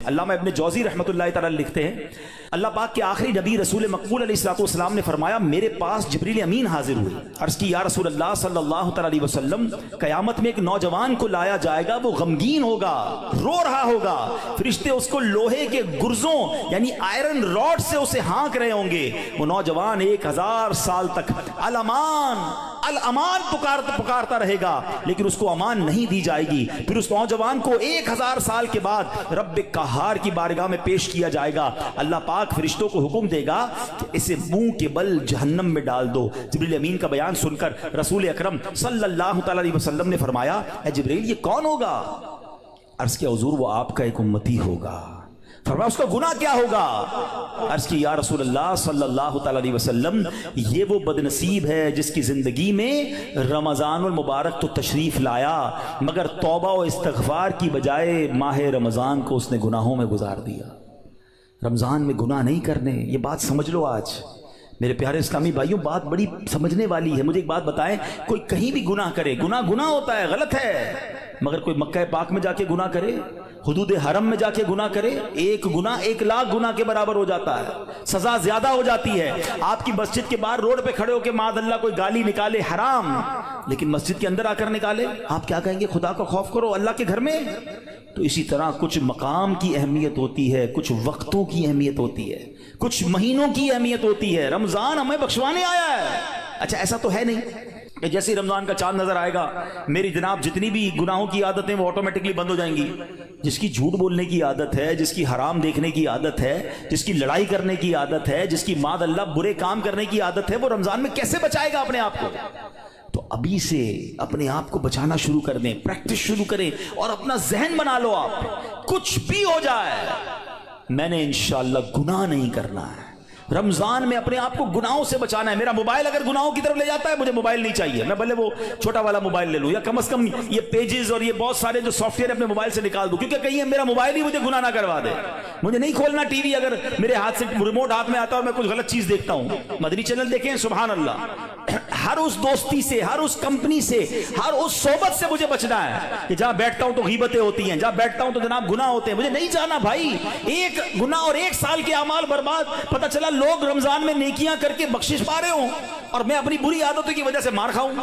علامہ ابن جوزی رحمۃ اللہ تعالی لکھتے ہیں اللہ پاک کے آخری نبی رسول مقبول علیہ الصلوۃ والسلام نے فرمایا میرے پاس جبریل امین حاضر ہوئے، عرض کی یا رسول اللہ صلی اللہ تعالی علیہ وسلم قیامت میں ایک نوجوان کو لایا جائے گا، وہ غمگین ہوگا، رو رہا ہوگا، فرشتے اس کو لوہے کے گرزوں یعنی آئرن راڈ سے اسے ہانک رہے ہوں گے، وہ نوجوان 1000 سال تک الامان الامان پکارتا رہے گا لیکن اس کو امان نہیں دی جائے گی۔ پھر اس نوجوان کو 1000 سال کے بعد رب قہار کی بارگاہ میں پیش کیا جائے گا، اللہ پاک فرشتوں کو حکم دے گا کہ اسے منہ کے بل جہنم میں ڈال دو۔ جبریل امین کا بیان سن کر رسول اکرم صلی اللہ تعالی علیہ وسلم نے فرمایا اے جبریل یہ کون ہوگا؟ عرض کیا حضور وہ آپ کا ایک امتی ہوگا۔ فرمایا اس کا گناہ کیا ہوگا؟ عرض کی یا رسول اللہ صلی اللہ تعالی علیہ وسلم یہ وہ بدنصیب ہے جس کی زندگی میں رمضان المبارک تو تشریف لایا مگر توبہ و استغفار کی بجائے ماہ رمضان کو اس نے گناہوں میں گزار دیا۔ رمضان میں گناہ نہیں کرنے، یہ بات سمجھ لو۔ آج میرے پیارے اسلامی بھائیوں بات بڑی سمجھنے والی ہے۔ مجھے ایک بات بتائیں، کوئی کہیں بھی گناہ کرے، گناہ ہوتا ہے، غلط ہے، مگر کوئی مکہ پاک میں جا کے گناہ کرے، حدود حرم میں جا کے گناہ کرے، ایک گناہ 1,00,000 گناہ کے برابر ہو جاتا ہے، سزا زیادہ ہو جاتی ہے۔ آپ کی مسجد کے باہر روڈ پہ کھڑے ہو کے معاذ اللہ کوئی گالی نکالے حرام، لیکن مسجد کے اندر آ کر نکالے، آپ کیا کہیں گے؟ خدا کا خوف کرو اللہ کے گھر میں۔ تو اسی طرح کچھ مقام کی اہمیت ہوتی ہے، کچھ وقتوں کی اہمیت ہوتی ہے، کچھ مہینوں کی اہمیت ہوتی ہے۔ رمضان ہمیں بخشوانے آیا ہے۔ اچھا ایسا تو ہے نہیں کہ جیسے ہی رمضان کا چاند نظر آئے گا میری جناب جتنی بھی گناہوں کی عادتیں وہ آٹومیٹکلی بند ہو جائیں گی۔ جس کی جھوٹ بولنے کی عادت ہے، جس کی حرام دیکھنے کی عادت ہے، جس کی لڑائی کرنے کی عادت ہے، جس کی معاذ اللہ برے کام کرنے کی عادت ہے، وہ رمضان میں کیسے بچائے گا اپنے آپ کو؟ تو ابھی سے اپنے آپ کو بچانا شروع کر دیں، پریکٹس شروع کریں اور اپنا ذہن بنا لو آپ کچھ بھی ہو جائے میں نے انشاءاللہ گناہ نہیں کرنا ہے۔ رمضان میں اپنے آپ کو گناہوں سے بچانا ہے۔ میرا موبائل اگر گناہوں کی طرف لے جاتا ہے مجھے موبائل نہیں چاہیے، میں بھلے وہ چھوٹا والا موبائل لے لوں یا کم از کم یہ پیجز اور یہ بہت سارے جو سافٹ ویئر اپنے موبائل سے نکال دوں، کیونکہ کہیں میرا موبائل ہی مجھے گناہ نہ کروا دے۔ مجھے نہیں کھولنا ٹی وی اگر میرے ہاتھ سے ریموٹ ہاتھ میں آتا ہے اور میں کچھ غلط چیز دیکھتا ہوں۔ مدنی چینل دیکھیں، سبحان اللہ، ہر اس دوستی سے، ہر اس کمپنی سے، ہر اس صحبت سے مجھے بچنا ہے کہ جہاں بیٹھتا ہوں تو غیبتیں ہوتی ہیں، جہاں بیٹھتا ہوں تو جناب گناہ ہوتے ہیں۔ مجھے نہیں جانا بھائی، ایک گناہ اور 1 سال کے اعمال برباد، پتہ چلا لوگ رمضان میں نیکیاں کر کے بخشش پا رہے ہوں اور میں اپنی بری عادتوں کی وجہ سے مار کھاؤں۔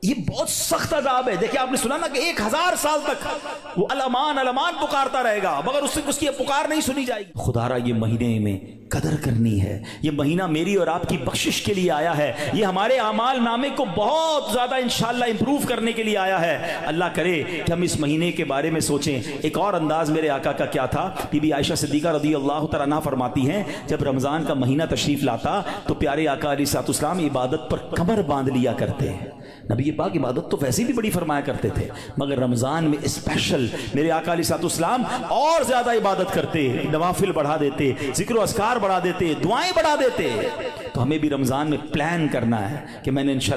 یہ بہت سخت عذاب ہے۔ دیکھیں آپ نے سنا نا کہ 1000 سال تک وہ الامان الامان پکارتا رہے گا مگر اس کی پکار نہیں سنی جائے گی۔ خدا را یہ مہینے میں قدر کرنی ہے، یہ مہینہ میری اور آپ کی بخشش کے لیے آیا ہے، یہ ہمارے اعمال نامے کو بہت زیادہ انشاءاللہ امپروو کرنے کے لیے آیا ہے۔ اللہ کرے کہ ہم اس مہینے کے بارے میں سوچیں۔ ایک اور انداز میرے آقا کا کیا تھا، بی بی عائشہ صدیقہ رضی اللہ تعالیٰ عنہا فرماتی ہیں جب رمضان کا مہینہ تشریف لاتا تو پیارے آقا علیہ الصلوۃ والسلام عبادت پر کمر باندھ لیا کرتے ہیں۔ نبی پاک عبادت تو ویسے بھی بڑی فرمایا کرتے تھے مگر رمضان میں اسپیشل میرے آقا علیہ الصلوۃ والسلام اور زیادہ عبادت کرتے، نوافل بڑھا دیتے، ذکر و اذکار بڑھا دیتے، دعائیں بڑھا دیتے۔ تو ہمیں بھی رمضان میں پلان کرنا ہے کہ میں نے انشاءاللہ